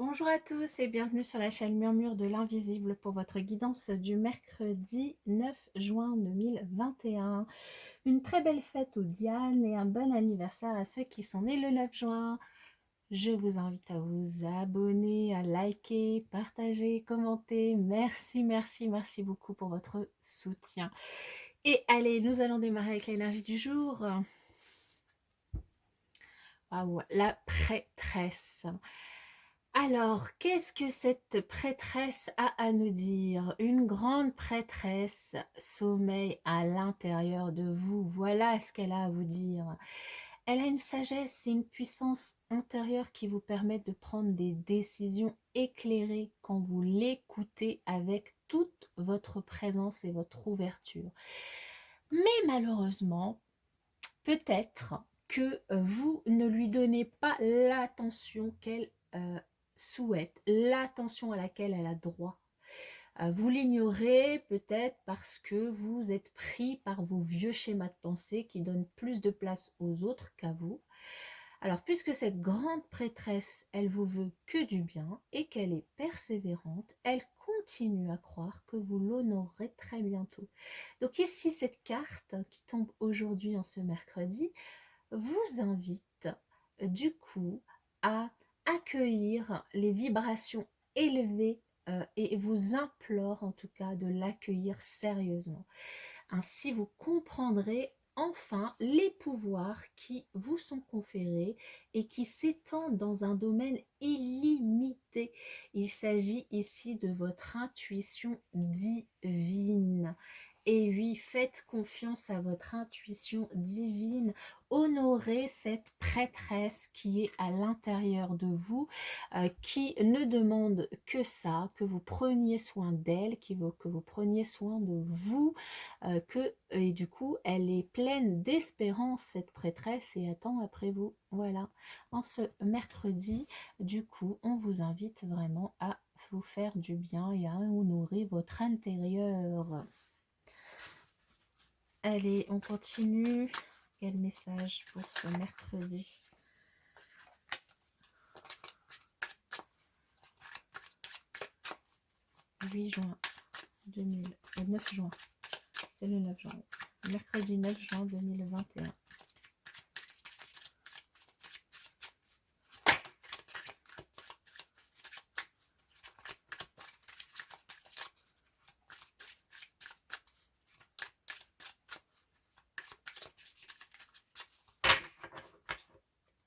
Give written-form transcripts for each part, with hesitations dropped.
Bonjour à tous et bienvenue sur la chaîne Murmure de l'Invisible pour votre guidance du mercredi 9 juin 2021. Une très belle fête aux Diane et un bon anniversaire à ceux qui sont nés le 9 juin. Je vous invite à vous abonner, à liker, partager, commenter. Merci, merci, merci beaucoup pour votre soutien. Et allez, nous allons démarrer avec l'énergie du jour. Waouh, la prêtresse. Alors, qu'est-ce que cette prêtresse a à nous dire? Une grande prêtresse sommeille à l'intérieur de vous. Voilà ce qu'elle a à vous dire. Elle a une sagesse et une puissance intérieure qui vous permettent de prendre des décisions éclairées quand vous l'écoutez avec toute votre présence et votre ouverture. Mais malheureusement, peut-être que vous ne lui donnez pas l'attention qu'elle souhaite, l'attention à laquelle elle a droit. Vous l'ignorez peut-être parce que vous êtes pris par vos vieux schémas de pensée qui donnent plus de place aux autres qu'à vous. Alors, puisque cette grande prêtresse, elle vous veut que du bien et qu'elle est persévérante, elle continue à croire que vous l'honorerez très bientôt. Donc ici, cette carte qui tombe aujourd'hui en ce mercredi vous invite du coup à accueillir les vibrations élevées et vous implore en tout cas de l'accueillir sérieusement. Ainsi, vous comprendrez enfin les pouvoirs qui vous sont conférés et qui s'étendent dans un domaine illimité. Il s'agit ici de votre intuition divine. Et oui, faites confiance à votre intuition divine. Honorez cette prêtresse qui est à l'intérieur de vous, qui ne demande que ça, que vous preniez soin d'elle, que vous preniez soin de vous, et du coup, elle est pleine d'espérance, cette prêtresse, et attend après vous. Voilà. En ce mercredi, du coup, on vous invite vraiment à vous faire du bien et à honorer votre intérieur. Allez, on continue. Quel message pour ce mercredi? « 8 juin 9 juin. C'est le 9 juin. Mercredi 9 juin 2021. «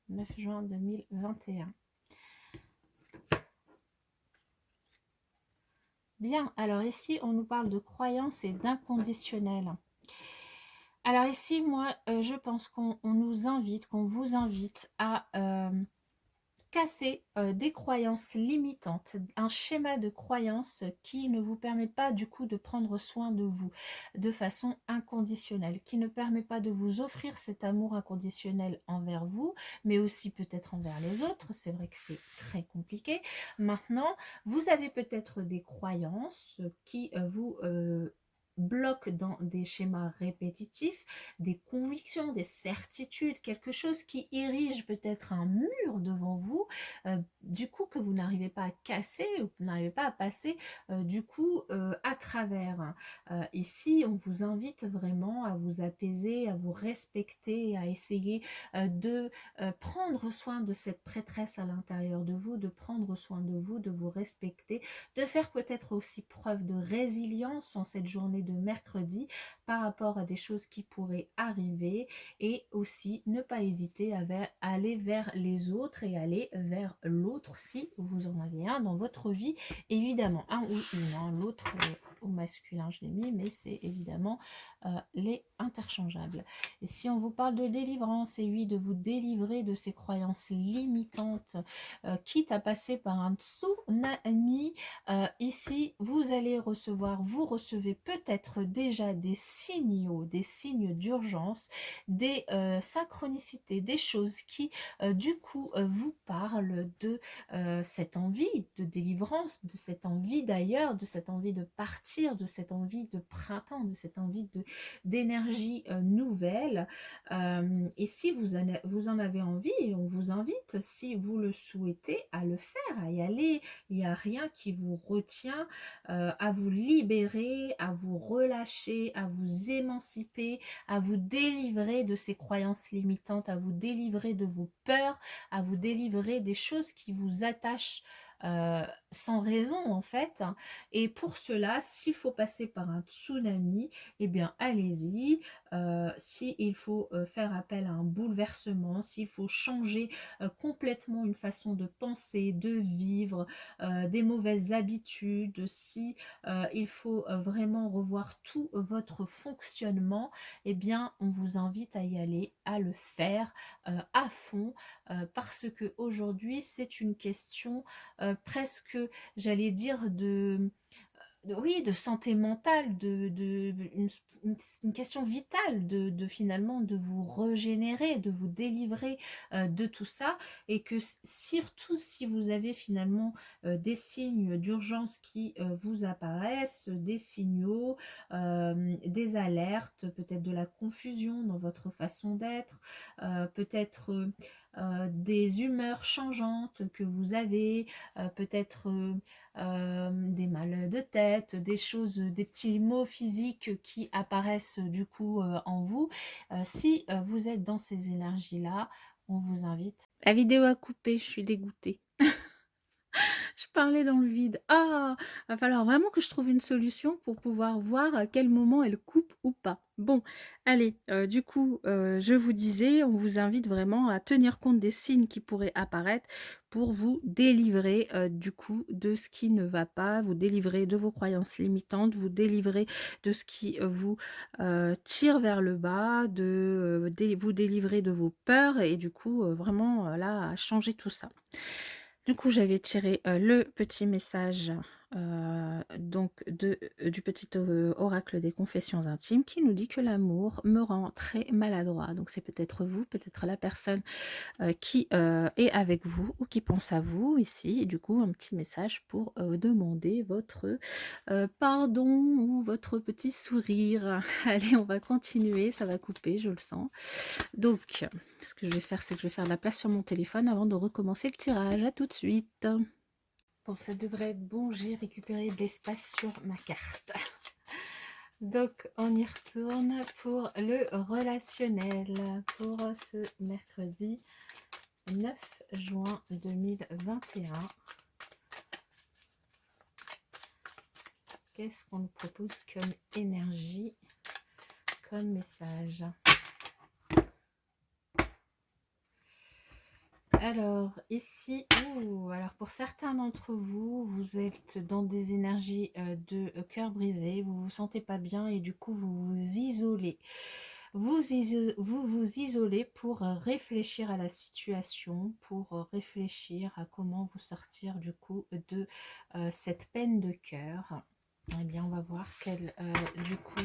9 juin 2021. Bien, alors ici, on nous parle de croyance et d'inconditionnel. Alors ici, moi, je pense qu'on nous invite, qu'on vous invite à casser des croyances limitantes, un schéma de croyance qui ne vous permet pas du coup de prendre soin de vous de façon inconditionnelle, qui ne permet pas de vous offrir cet amour inconditionnel envers vous, mais aussi peut-être envers les autres. C'est vrai que c'est très compliqué. Maintenant, vous avez peut-être des croyances qui vous bloquent dans des schémas répétitifs, des convictions, des certitudes, quelque chose qui érige peut-être un mur devant vous, du coup que vous n'arrivez pas à casser ou que vous n'arrivez pas à passer du coup à travers. Ici, on vous invite vraiment à vous apaiser, à vous respecter, à essayer de prendre soin de cette prêtresse à l'intérieur de vous, de prendre soin de vous, de vous respecter, de faire peut-être aussi preuve de résilience en cette journée de mercredi par rapport à des choses qui pourraient arriver, et aussi ne pas hésiter à aller vers les autres et aller vers l'autre si vous en avez un dans votre vie, évidemment, un ou une, hein. L'autre au masculin je l'ai mis, mais c'est évidemment les interchangeables. Et si on vous parle de délivrance, et oui, de vous délivrer de ces croyances limitantes, quitte à passer par un tsunami, ici vous allez recevoir, vous recevez peut-être déjà des signaux, des signes d'urgence, des synchronicités, des choses qui du coup vous parlent de cette envie de délivrance, de cette envie d'ailleurs, de cette envie de partir sortir de cette envie de printemps, de cette envie d'énergie nouvelle. Et si vous en avez envie, on vous invite, si vous le souhaitez, à le faire, à y aller. Il n'y a rien qui vous retient, à vous libérer, à vous relâcher, à vous émanciper, à vous délivrer de ces croyances limitantes, à vous délivrer de vos peurs, à vous délivrer des choses qui vous attachent sans raison en fait. Et pour cela, s'il faut passer par un tsunami, eh bien allez-y. S'il faut faire appel à un bouleversement, s'il faut changer complètement une façon de penser, de vivre, des mauvaises habitudes, si il faut vraiment revoir tout votre fonctionnement, eh bien on vous invite à y aller, à le faire à fond, parce que aujourd'hui c'est une question presque, j'allais dire, oui, de santé mentale, une question vitale finalement de vous régénérer, de vous délivrer de tout ça, et que surtout si vous avez finalement des signes d'urgence qui vous apparaissent, des signaux, des alertes, peut-être de la confusion dans votre façon d'être, peut-être des humeurs changeantes que vous avez, peut-être des mal de tête, des choses, des petits maux physiques qui apparaissent du coup en vous. Si vous êtes dans ces énergies-là, on vous invite. La vidéo a coupé, je suis dégoûtée. Je parlais dans le vide. Ah! Va falloir vraiment que je trouve une solution pour pouvoir voir à quel moment elle coupe ou pas. Bon, allez, du coup, je vous disais, on vous invite vraiment à tenir compte des signes qui pourraient apparaître pour vous délivrer, du coup, de ce qui ne va pas, vous délivrer de vos croyances limitantes, vous délivrer de ce qui, vous, tire vers le bas, vous délivrer de vos peurs et du coup, vraiment, là, changer tout ça. Du coup, j'avais tiré, le petit message, donc du petit oracle des confessions intimes qui nous dit que l'amour me rend très maladroit. Donc c'est peut-être vous, peut-être la personne, qui, est avec vous ou qui pense à vous ici. Et du coup, un petit message pour, demander votre, pardon ou votre petit sourire. Allez, on va continuer, ça va couper, je le sens. Donc, ce que je vais faire, c'est que je vais faire de la place sur mon téléphone avant de recommencer le tirage. À tout de suite. Bon, ça devrait être bon, j'ai récupéré de l'espace sur ma carte. Donc, on y retourne pour le relationnel pour ce mercredi 9 juin 2021. Qu'est-ce qu'on nous propose comme énergie, comme message? Alors, ici, alors pour certains d'entre vous, vous êtes dans des énergies de cœur brisé, vous vous sentez pas bien et du coup, vous vous isolez. Vous vous isolez pour réfléchir à la situation, pour réfléchir à comment vous sortir du coup de cette peine de cœur. Eh bien, on va voir quel, du coup,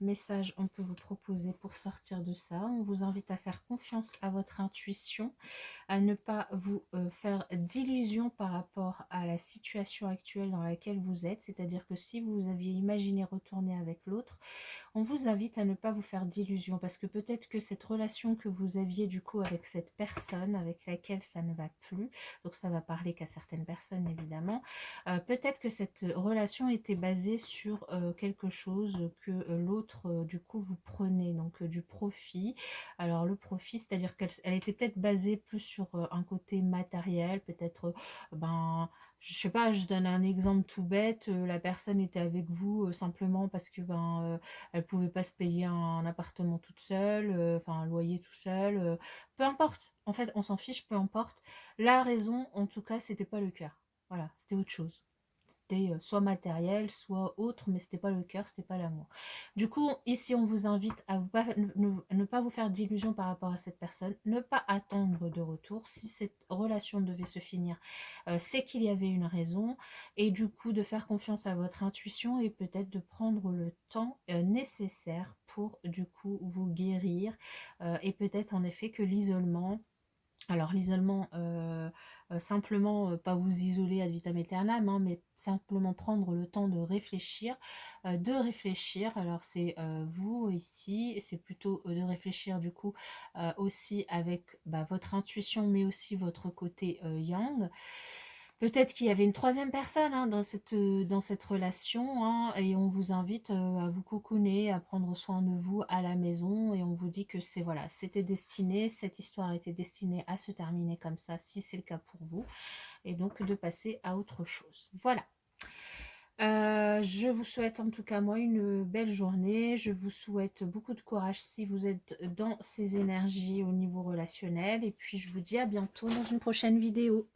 message on peut vous proposer pour sortir de ça. On vous invite à faire confiance à votre intuition, à ne pas vous faire d'illusions par rapport à la situation actuelle dans laquelle vous êtes. C'est-à-dire que si vous aviez imaginé retourner avec l'autre, on vous invite à ne pas vous faire d'illusions parce que peut-être que cette relation que vous aviez du coup avec cette personne avec laquelle ça ne va plus, donc ça va parler qu'à certaines personnes évidemment, peut-être que cette relation était basée sur quelque chose que l'autre du coup vous prenez, donc du profit. Alors le profit, c'est-à-dire qu'elle était peut-être basée plus sur un côté matériel, peut-être ben je sais pas, je donne un exemple tout bête, la personne était avec vous simplement parce que elle pouvait pas se payer un appartement toute seule, enfin un loyer tout seul, peu importe. En fait, on s'en fiche, peu importe. La raison, en tout cas, c'était pas le cœur. Voilà, c'était autre chose. C'était soit matériel, soit autre, mais c'était pas le cœur, c'était pas l'amour. Du coup, ici, on vous invite à ne pas vous faire d'illusions par rapport à cette personne, ne pas attendre de retour. Si cette relation devait se finir, c'est qu'il y avait une raison, et du coup, de faire confiance à votre intuition et peut-être de prendre le temps nécessaire pour, du coup, vous guérir, et peut-être en effet que l'isolement Alors l'isolement, simplement, pas vous isoler ad vitam aeternam, hein, mais simplement prendre le temps de réfléchir, de réfléchir. Alors c'est, vous ici, et c'est plutôt, de réfléchir du coup, aussi avec, bah, votre intuition, mais aussi votre côté, yang. Peut-être qu'il y avait une troisième personne, hein, dans cette relation, hein, et on vous invite, à vous cocooner, à prendre soin de vous à la maison, et on vous dit que c'est voilà, c'était destiné, cette histoire était destinée à se terminer comme ça, si c'est le cas pour vous, et donc de passer à autre chose. Voilà. Je vous souhaite en tout cas moi une belle journée. Je vous souhaite beaucoup de courage si vous êtes dans ces énergies au niveau relationnel, et puis je vous dis à bientôt dans une prochaine vidéo.